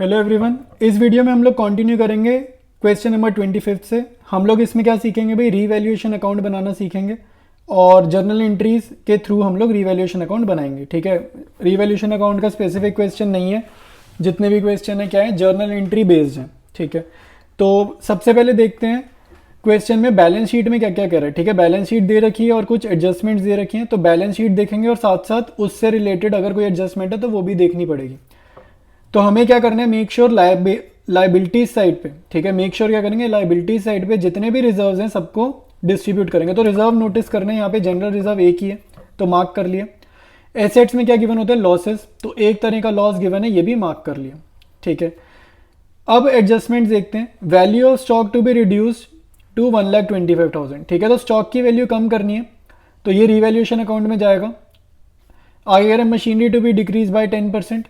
Hello everyone, इस video में हम लोग कंटिन्यू करेंगे क्वेश्चन नंबर 25 से। हम लोग इसमें क्या सीखेंगे भाई, रीवैल्यूएशन अकाउंट बनाना सीखेंगे और जर्नल एंट्रीज के थ्रू हम लोग रीवैल्यूएशन अकाउंट बनाएंगे। ठीक है, रीवैल्यूएशन अकाउंट का स्पेसिफिक क्वेश्चन नहीं है, जितने भी क्वेश्चन है क्या है, जर्नल एंट्री बेस्ड है। ठीक है, तो सबसे पहले देखते हैं क्वेश्चन में बैलेंस शीट में क्या क्या कह रहा है। ठीक है, बैलेंस शीट दे रखी है और कुछ एडजस्टमेंट्स दे रखी हैं, तो बैलेंस शीट देखेंगे और साथ साथ उससे रिलेटेड अगर कोई एडजस्टमेंट है तो वो भी देखनी पड़ेगी। तो हमें क्या करना है, मेक श्योर लाइबिलिटीज साइड पे, ठीक है, मेक श्योर क्या करेंगे, लाइबिलिटीज साइड पे जितने भी रिजर्व्स हैं सबको डिस्ट्रीब्यूट करेंगे। तो रिजर्व नोटिस करना है, यहाँ पे जनरल रिजर्व एक ही है तो मार्क कर लिया। एसेट्स में क्या गिवन होता है, लॉसेस, तो एक तरह का लॉस गिवन है, ये भी मार्क कर लिया। ठीक है, अब एडजस्टमेंट देखते हैं। Value of stock to be reduced to 1,25,000। ठीक है, तो स्टॉक की वैल्यू कम करनी है तो ये रिवैल्यूएशन अकाउंट में जाएगा। आगे अगर machinery to be decrease by 10%,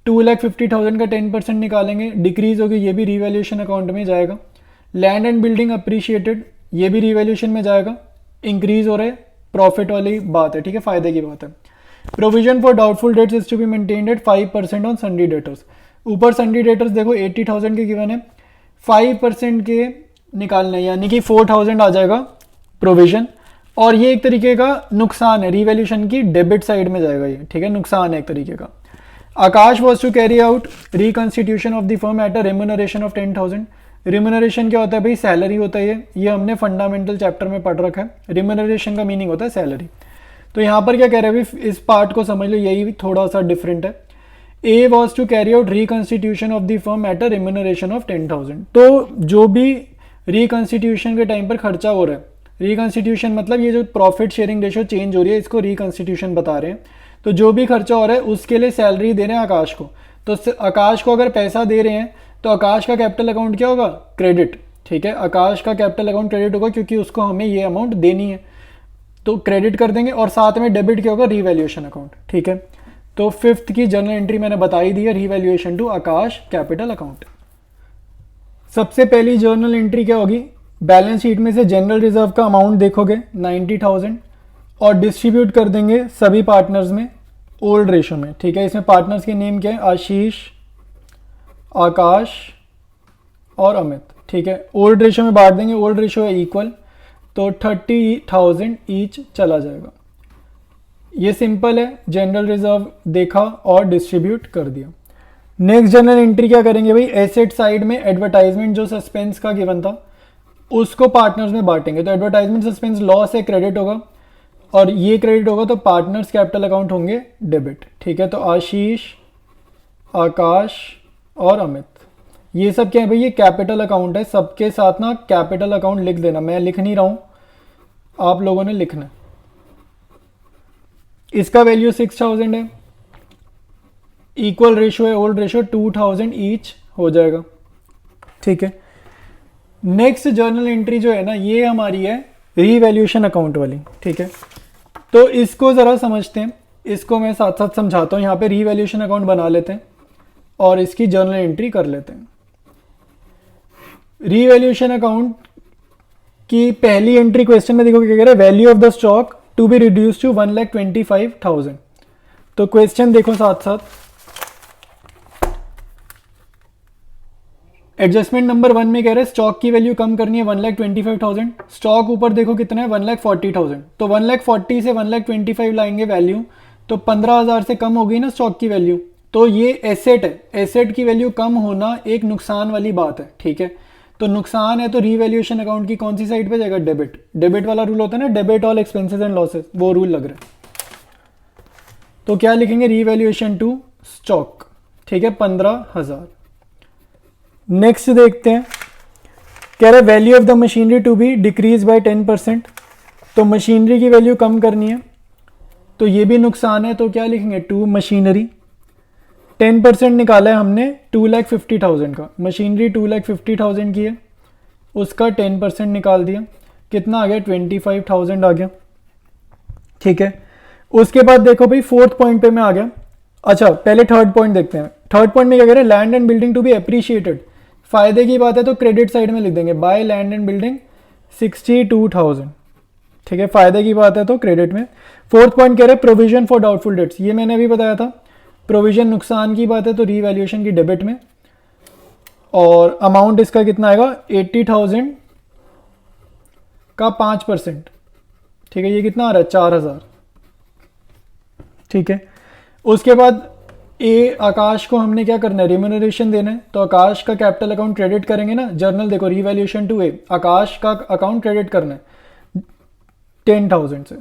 2,50,000 का 10% निकालेंगे, डिक्रीज होगी, ये भी रिवैल्यूएशन अकाउंट में जाएगा। लैंड एंड बिल्डिंग अप्रिशिएटेड, ये भी रिवैल्यूएशन में जाएगा। इंक्रीज हो रहा है, प्रॉफिट वाली बात है, ठीक है, फायदे की बात है। Provision for doubtful debts is to be maintained at 5% on sundry debtors. ऊपर सन्डी डेटर्स देखो 80,000 के गिवन है, 5% के निकालना है, यानी कि 4,000 आ जाएगा प्रोविजन। और ये एक तरीके का नुकसान है, रिवैल्यूएशन की डेबिट साइड में जाएगा ये। ठीक है, नुकसान है एक तरीके का। Akash was to carry out reconstitution of the firm at a remuneration of 10,000। Remuneration क्या होता है भाई, सैलरी होता है ये हमने फंडामेंटल चैप्टर में पढ़ रखा है। रिम्यूनरेशन का मीनिंग होता है सैलरी। तो यहाँ पर क्या कह रहे हैं भाई, इस पार्ट को समझ लो, यही थोड़ा सा डिफरेंट है। A was to carry out reconstitution of the firm at a remuneration of 10,000। तो जो भी रिकॉन्स्टिट्यूशन के टाइम पर खर्चा हो रहा है, रिकॉन्स्टिट्यूशन मतलब ये जो प्रॉफिट शेयरिंग रेशो चेंज हो रही है, इसको रिकॉन्स्टिट्यूशन बता रहे हैं। तो जो भी खर्चा हो रहा है उसके लिए सैलरी दे रहे हैं आकाश को। तो आकाश को अगर पैसा दे रहे हैं तो आकाश का कैपिटल अकाउंट क्या होगा, क्रेडिट। ठीक है, आकाश का कैपिटल अकाउंट क्रेडिट होगा क्योंकि उसको हमें ये अमाउंट देनी है, तो क्रेडिट कर देंगे। और साथ में डेबिट क्या होगा, रिवैल्यूएशन अकाउंट। ठीक है, तो फिफ्थ की जर्नल एंट्री मैंने बताई दी है, revaluation to Akash capital account. सबसे पहली जर्नल एंट्री क्या होगी, बैलेंस शीट में से जनरल रिजर्व का अमाउंट देखोगे 90,000 और डिस्ट्रीब्यूट कर देंगे सभी पार्टनर्स में ओल्ड रेशो में। ठीक है, इसमें पार्टनर्स के नेम क्या है, आशीष, आकाश और अमित। ठीक है, ओल्ड रेशो में बांट देंगे, ओल्ड रेशो है इक्वल, तो 30,000 ईच चला जाएगा। ये सिंपल है, जनरल रिजर्व देखा और डिस्ट्रीब्यूट कर दिया। नेक्स्ट जनरल एंट्री क्या करेंगे भाई, एसेट साइड में एडवर्टाइजमेंट जो सस्पेंस का गिवन था उसको पार्टनर्स में बांटेंगे। तो एडवर्टाइजमेंट सस्पेंस लॉस है, क्रेडिट होगा, और ये क्रेडिट होगा तो पार्टनर्स कैपिटल अकाउंट होंगे डेबिट। ठीक है, तो आशीष, आकाश और अमित, ये सब क्या है भाई, ये कैपिटल अकाउंट है। सबके साथ ना कैपिटल अकाउंट लिख देना, मैं लिख नहीं रहा हूं, आप लोगों ने लिखना है। इसका वैल्यू 6,000 है, इक्वल रेशो है, ओल्ड रेशो 2,000 ईच हो जाएगा। ठीक है, नेक्स्ट जर्नल एंट्री जो है ना, ये हमारी है रीवैल्यूएशन अकाउंट वाली। ठीक है, तो इसको ज़रा समझते हैं, इसको मैं साथ साथ समझाता हूँ। यहाँ पे रीवैल्यूएशन अकाउंट बना लेते हैं और इसकी जर्नल एंट्री कर लेते हैं। रीवैल्यूएशन अकाउंट की पहली एंट्री क्वेश्चन में देखो क्या कह रहा है, value of the stock to be reduce to 1,25,000। तो क्वेश्चन देखो साथ साथ, एडजस्टमेंट नंबर 1 में कह रहे हैं स्टॉक की वैल्यू कम करनी है 1,25,000। स्टॉक ऊपर देखो कितना है, 1,40,000। तो 1,40,000 से 1,25,000 लाएंगे वैल्यू, तो 15,000 से कम हो गई ना स्टॉक की वैल्यू। तो ये एसेट है, एसेट की वैल्यू कम होना एक नुकसान वाली बात है। ठीक है, तो नुकसान है तो रीवैल्यूएशन अकाउंट की कौन सी साइड पे जाएगा, डेबिट। डेबिट वाला रूल होता है ना, debit all expenses and losses, वो रूल लग रहा है। तो क्या लिखेंगे, रीवैल्यूएशन टू स्टॉक। ठीक है, 15,000। नेक्स्ट देखते हैं, कह रहे value of the machinery to be decrease by 10%। तो मशीनरी की वैल्यू कम करनी है, तो ये भी नुकसान है, तो क्या लिखेंगे, टू मशीनरी। 10% निकाला है हमने 2,50,000 का, मशीनरी 2,50,000 की है, उसका 10% निकाल दिया, कितना आ गया, 25,000 आ गया। ठीक है, उसके बाद देखो भाई फोर्थ पॉइंट पे मैं आ गया। अच्छा, पहले थर्ड पॉइंट देखते हैं। थर्ड पॉइंट में क्या कह रहे हैं, land and building to be appreciated. फायदे की बात है तो क्रेडिट साइड में लिख देंगे, बाय लैंड एंड बिल्डिंग 62,000। ठीक है, फायदे की बात है तो क्रेडिट में। फोर्थ पॉइंट कह रहे हैं प्रोविजन फॉर डाउटफुल डेट्स, ये मैंने अभी बताया था, प्रोविजन नुकसान की बात है तो रीवैल्यूएशन की डेबिट में। और अमाउंट इसका कितना आएगा 80,000 का 5%, ठीक है, ये कितना आ रहा है 4,000, ठीक है। उसके बाद ए आकाश को हमने क्या करना है, रिम्यूनरेशन देना है, तो आकाश का कैपिटल अकाउंट क्रेडिट करेंगे ना, जर्नल देखो रीवैल्यूएशन टू ए, आकाश का अकाउंट क्रेडिट करना है 10,000 से।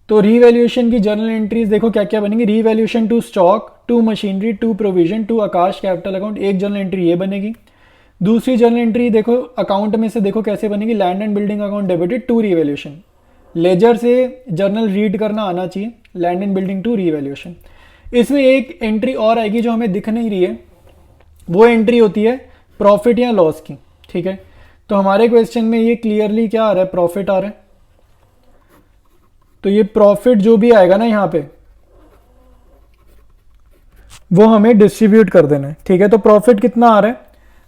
तो रीवैल्यूएशन की जर्नल एंट्रीज देखो क्या क्या बनेंगी, revaluation to stock, to machinery, to provision, to Akash capital account, एक जर्नल एंट्री ये बनेगी। दूसरी जर्नल एंट्री देखो अकाउंट में से देखो कैसे बनेगी, land and building account debited to revaluation, ledger से जर्नल रीड करना आना चाहिए, land and building to revaluation. इसमें एक एंट्री और आएगी जो हमें दिख नहीं रही है, वो एंट्री होती है प्रॉफिट या लॉस की, ठीक है। तो हमारे क्वेश्चन में ये क्लियरली क्या आ रहा है, प्रॉफिट आ रहा है, तो ये प्रॉफिट जो भी आएगा ना यहाँ पे वो हमें डिस्ट्रीब्यूट कर देना है, ठीक है। तो प्रॉफिट कितना आ रहा है,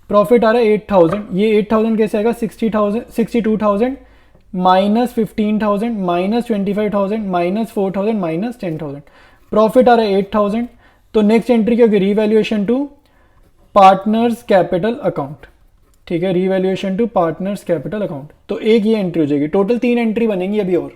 प्रॉफिट आ रहा है 8,000, ये 8,000 कैसे आएगा, 60,000 62,000 minus 15,000 minus 25,000 minus 4,000 minus 10,000, profit आ रहा है 8,000। तो नेक्स्ट एंट्री क्या होगी, revaluation to partners capital account, ठीक है, revaluation to partners capital account. तो एक ये एंट्री हो जाएगी, टोटल 3 एंट्री बनेंगी अभी और।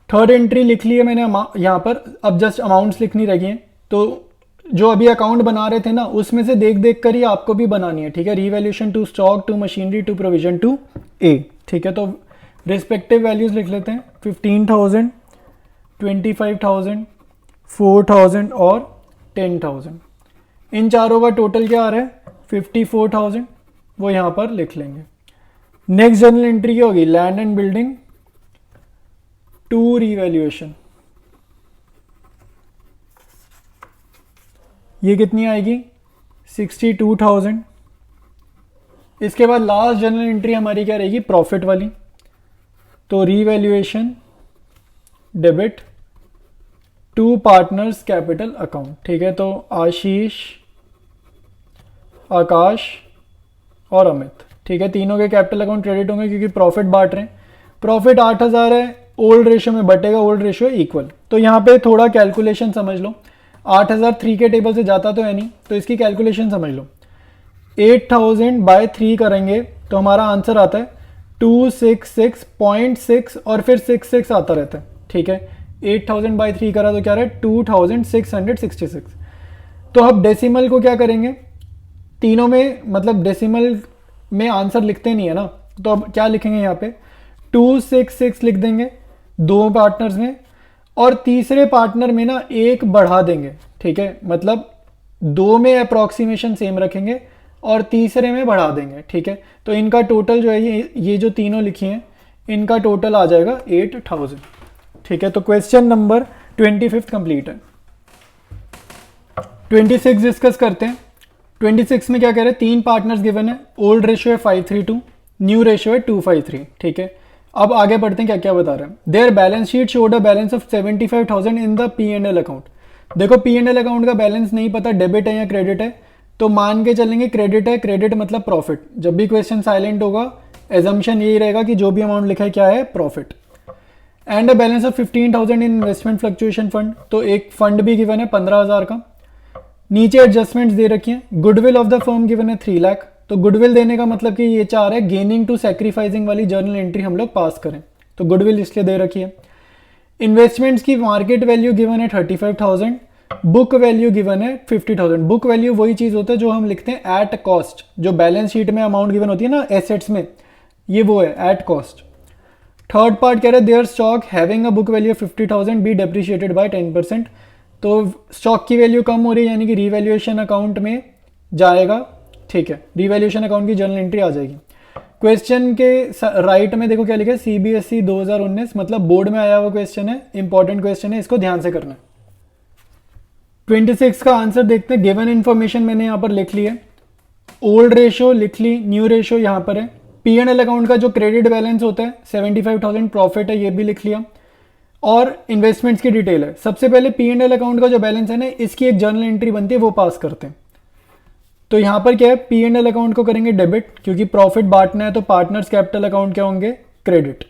थर्ड एंट्री लिख ली है मैंने यहाँ पर, अब जस्ट अमाउंट्स लिखनी रही हैं, तो जो अभी अकाउंट बना रहे थे ना उसमें से देख देख कर ही आपको भी बनानी है, ठीक है। Revaluation to stock, to machinery, to provision, to A, ठीक है। तो रिस्पेक्टिव वैल्यूज लिख लेते हैं, 15,000 25,000 4,000 और 10,000, इन चारों का टोटल क्या आ रहा है 54,000, वो यहाँ पर लिख लेंगे। नेक्स्ट जर्नल एंट्री क्या होगी, land and building to revaluation, ये कितनी आएगी 62,000। इसके बाद लास्ट जर्नल एंट्री हमारी क्या रहेगी, प्रॉफिट वाली, तो revaluation debit to partners capital account, ठीक है। तो आशीष, आकाश और अमित, ठीक है, तीनों के कैपिटल अकाउंट क्रेडिट होंगे क्योंकि प्रॉफिट बांट रहे हैं। प्रॉफिट 8,000 है, ओल्ड रेशियो में बटेगा, ओल्ड रेशियो इक्वल। तो यहाँ पे थोड़ा कैलकुलेशन समझ लो, 8,000 3 के टेबल से जाता तो है नहीं, तो इसकी कैलकुलेशन समझ लो। 8,000 बाय 3 करेंगे तो हमारा आंसर आता है 266.6 और फिर 66 आता रहता है, ठीक है। 8,000 बाय 3 करा तो क्या रहा है 2,666। तो अब डेसिमल को क्या करेंगे, तीनों में मतलब डेसिमल में आंसर लिखते नहीं है ना, तो अब क्या लिखेंगे यहाँ पे 266 लिख देंगे 2 पार्टनर्स में, और तीसरे पार्टनर में ना एक बढ़ा देंगे, ठीक है। मतलब 2 में अप्रॉक्सीमेशन सेम रखेंगे और तीसरे में बढ़ा देंगे, ठीक है। तो इनका टोटल जो है ये जो तीनों लिखी हैं इनका टोटल आ जाएगा 8,000, ठीक है। तो क्वेश्चन नंबर 25 कंप्लीट है। 26 डिस्कस करते हैं। 26 में क्या कह रहे हैं, 3 पार्टनर्स गिवन है, ओल्ड रेशियो है 532, न्यू रेशियो है 253, ठीक है। अब आगे बढ़ते हैं, क्या क्या बता रहे हैं। Their balance sheet showed a balance of 75,000 in the P&L account. देखो P&L अकाउंट का बैलेंस नहीं पता डेबिट है या क्रेडिट है, तो मान के चलेंगे क्रेडिट है, क्रेडिट मतलब प्रॉफिट। जब भी क्वेश्चन साइलेंट होगा एजम्पशन यही रहेगा कि जो भी अमाउंट लिखा है क्या है, profit. And a balance of 15,000 in investment fluctuation fund, तो एक फंड भी गिवन है 15,000 का। नीचे एडजस्टमेंट्स दे रखी हैं। Goodwill of the firm given है 3 लाख, तो गुडविल देने का मतलब कि ये चाह रहा है गेनिंग टू सैक्रिफाइसिंग वाली जर्नल एंट्री हम लोग पास करें, तो गुडविल इसलिए दे रखी है। इन्वेस्टमेंट्स की मार्केट वैल्यू गिवन है 35,000, बुक वैल्यू गिवन है 50,000। बुक वैल्यू वही चीज होता है जो हम लिखते हैं एट कॉस्ट, जो बैलेंस शीट में अमाउंट गिवन होती है ना एसेट्स में, ये वो है एट कॉस्ट। थर्ड पार्ट कह रहे हैं there stock having a book value 50,000 be depreciated by 10%, तो स्टॉक की वैल्यू कम हो रही है यानी कि रीवैल्यूएशन अकाउंट में जाएगा, ठीक है, रीवैल्यूएशन अकाउंट की जर्नल एंट्री आ जाएगी। क्वेश्चन के राइट में देखो क्या लिखा है, CBSE 2019, मतलब बोर्ड में आया हुआ क्वेश्चन है, इंपॉर्टेंट क्वेश्चन है, इसको ध्यान से करना है। 26 का आंसर देखते हैं। गिवन इन्फॉर्मेशन मैंने यहाँ पर लिख ली है, ओल्ड रेशियो लिख ली, न्यू रेशियो यहाँ पर है। P&L अकाउंट का जो क्रेडिट बैलेंस होता है 75,000 प्रॉफिट है, ये भी लिख लिया, और इन्वेस्टमेंट्स की डिटेल है। सबसे पहले P&L अकाउंट का जो बैलेंस है ना, इसकी एक जर्नल एंट्री बनती है, वो पास करते हैं। तो यहाँ पर क्या है, P&L अकाउंट को करेंगे डेबिट, क्योंकि प्रॉफिट बांटना है, तो पार्टनर्स कैपिटल अकाउंट क्या होंगे, क्रेडिट।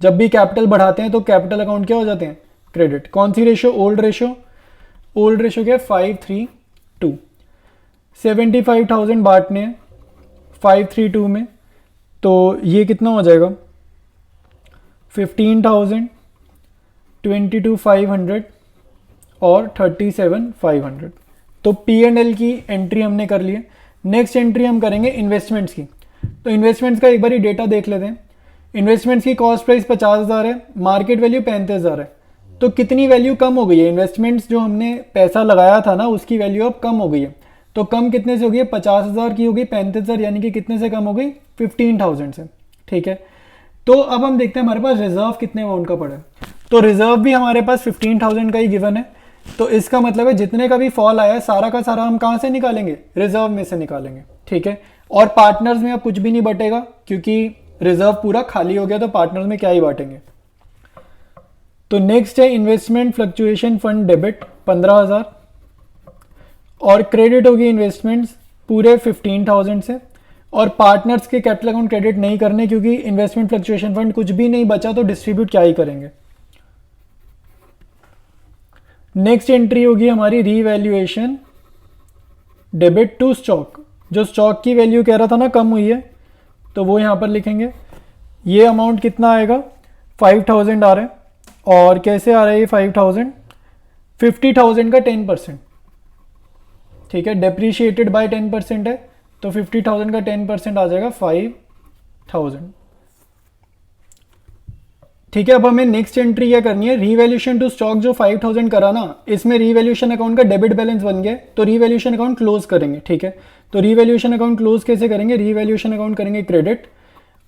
जब भी कैपिटल बढ़ाते हैं तो कैपिटल अकाउंट क्या हो जाते हैं, क्रेडिट। कौन सी ratio, old ratio, old ratio क्या है 532। 75,000 बांटने हैं 532 में, तो ये कितना हो जाएगा 15,000, 22,500 और 37,500। तो P&L की एंट्री हमने कर ली है। नेक्स्ट एंट्री हम करेंगे इन्वेस्टमेंट्स की। तो इन्वेस्टमेंट्स का एक बार डेटा देख लेते हैं। इन्वेस्टमेंट्स की कॉस्ट प्राइस 50,000 है, मार्केट वैल्यू 35,000 है। तो कितनी वैल्यू कम हो गई है? इन्वेस्टमेंट्स जो हमने पैसा लगाया था ना, उसकी वैल्यू अब कम हो गई है। तो कम कितने से हो गई है? 50,000 की हो गई 35,000, यानी कि कितने से कम हो गई? 15,000 से। ठीक है, तो अब हम देखते हैं हमारे पास रिजर्व कितने अमाउंट का पड़ा है। तो रिजर्व भी हमारे पास 15,000 का ही गिवन है। तो इसका मतलब है जितने का भी फॉल आया है सारा का सारा हम कहाँ से निकालेंगे? रिजर्व में से निकालेंगे। ठीक है, और पार्टनर्स में अब कुछ भी नहीं बटेगा क्योंकि रिजर्व पूरा खाली हो गया, तो पार्टनर्स में क्या ही बांटेंगे। तो नेक्स्ट है इन्वेस्टमेंट फ्लक्चुएशन फंड डेबिट 15,000 और क्रेडिट होगी इन्वेस्टमेंट्स पूरे 15,000 से। और पार्टनर्स के कैपिटल अकाउंट क्रेडिट नहीं करने क्योंकि इन्वेस्टमेंट फ्लक्चुएशन फंड कुछ भी नहीं बचा, तो डिस्ट्रीब्यूट क्या ही करेंगे। नेक्स्ट एंट्री होगी हमारी रीवैल्यूएशन डेबिट टू स्टॉक। जो स्टॉक की वैल्यू कह रहा था ना कम हुई है, तो वो यहां पर लिखेंगे। ये अमाउंट कितना आएगा? 5,000 आ रहा है। और कैसे आ रहा है ये 5,000? 50,000 का 10%। ठीक है, डेप्रीशिएटेड बाय 10% है, तो 50,000 का 10% आ जाएगा 5,000। ठीक है, अब हमें नेक्स्ट एंट्री क्या करनी है? रीवैल्यूएशन टू स्टॉक जो 5,000 करा ना, इसमें रीवैल्यूएशन अकाउंट का डेबिट बैलेंस बन गया, तो रीवैल्यूएशन अकाउंट क्लोज करेंगे। ठीक है, तो रीवैल्यूएशन अकाउंट क्लोज कैसे करेंगे? रीवैल्यूएशन अकाउंट करेंगे क्रेडिट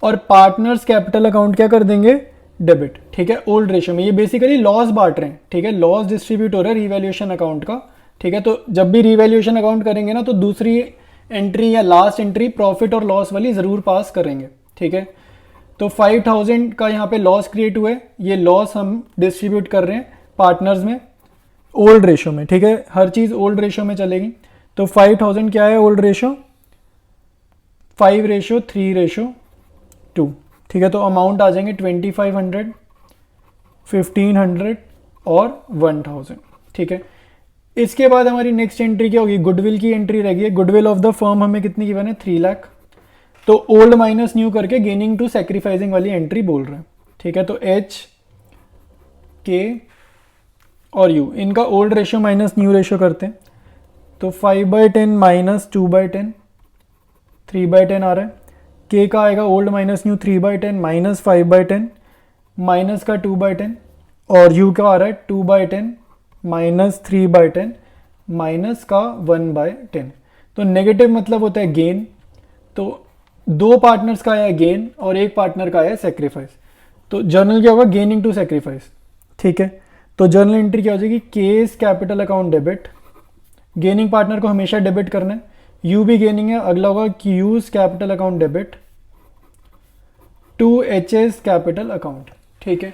और पार्टनर्स कैपिटल अकाउंट क्या कर देंगे? डेबिट। ठीक है, ओल्ड रेशियो में। ये बेसिकली लॉस बांट रहे हैं। ठीक है, लॉस डिस्ट्रीब्यूट हो रहा है रीवैल्यूएशन अकाउंट का। ठीक है, तो जब भी रीवैल्यूएशन अकाउंट करेंगे ना, तो दूसरी एंट्री या लास्ट एंट्री प्रॉफिट और लॉस वाली जरूर पास करेंगे। ठीक है, तो 5,000 का यहाँ पे लॉस क्रिएट हुआ है, ये लॉस हम डिस्ट्रीब्यूट कर रहे हैं पार्टनर्स में ओल्ड रेशियो में। ठीक है, हर चीज़ ओल्ड रेशियो में चलेगी। तो 5,000 क्या है ओल्ड रेशियो? 5:3:2। ठीक है, तो अमाउंट आ जाएंगे 2,500, 1,500 और 1,000। ठीक है, इसके बाद हमारी नेक्स्ट एंट्री क्या होगी? गुडविल की एंट्री रहेगी। गुडविल ऑफ द फर्म हमें कितनी गिवन है? 3 लाख। तो ओल्ड माइनस न्यू करके गेनिंग टू सैक्रिफाइसिंग वाली एंट्री बोल रहे हैं। ठीक है, तो एच के और यू इनका old ratio minus new ratio करते हैं। तो 5/10 माइनस 2/10, 3/10 आ रहा है। के का आएगा old minus new 3/10 minus 5/10 minus का 2/10 और यू का आ रहा है 2/10 माइनस 3/10 माइनस का 1/10। तो नेगेटिव मतलब होता है गेन। तो दो पार्टनर्स का आया गेन और एक पार्टनर का आया सेक्रीफाइस। तो जर्नल क्या होगा? Gaining to sacrifice. ठीक है, तो जर्नल एंट्री क्या हो जाएगी? K's capital account debit. Gaining partner को हमेशा डेबिट करना है। यू भी गेनिंग है, अगला होगा Q's capital account debit to H S capital account. ठीक है,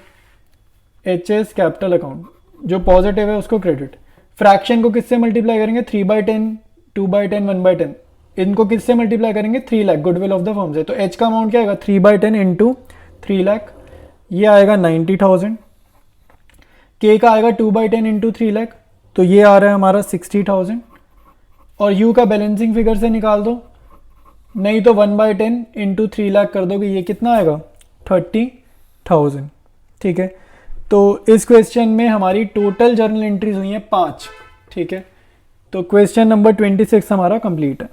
एच एस कैपिटल अकाउंट जो पॉजिटिव है उसको क्रेडिट। फ्रैक्शन को किससे मल्टीप्लाई करेंगे? 3/10, 2/10, 1/10। इनको किससे मल्टीप्लाई करेंगे? 3 lakh goodwill of the firm से। तो एच का अमाउंट क्या आएगा? 3/10 इंटू 3 लाख, ये आएगा 90,000। के का आएगा 2/10 इंटू 3 लाख, तो ये आ रहा है हमारा 60,000। और यू का बैलेंसिंग फिगर से निकाल दो, नहीं तो 1/10 इंटू 3 लाख कर दोगे, ये कितना आएगा? 30,000। ठीक है, तो इस क्वेश्चन में हमारी टोटल जर्नल एंट्रीज हुई हैं 5। ठीक है, तो क्वेश्चन नंबर 26 हमारा कंप्लीट है।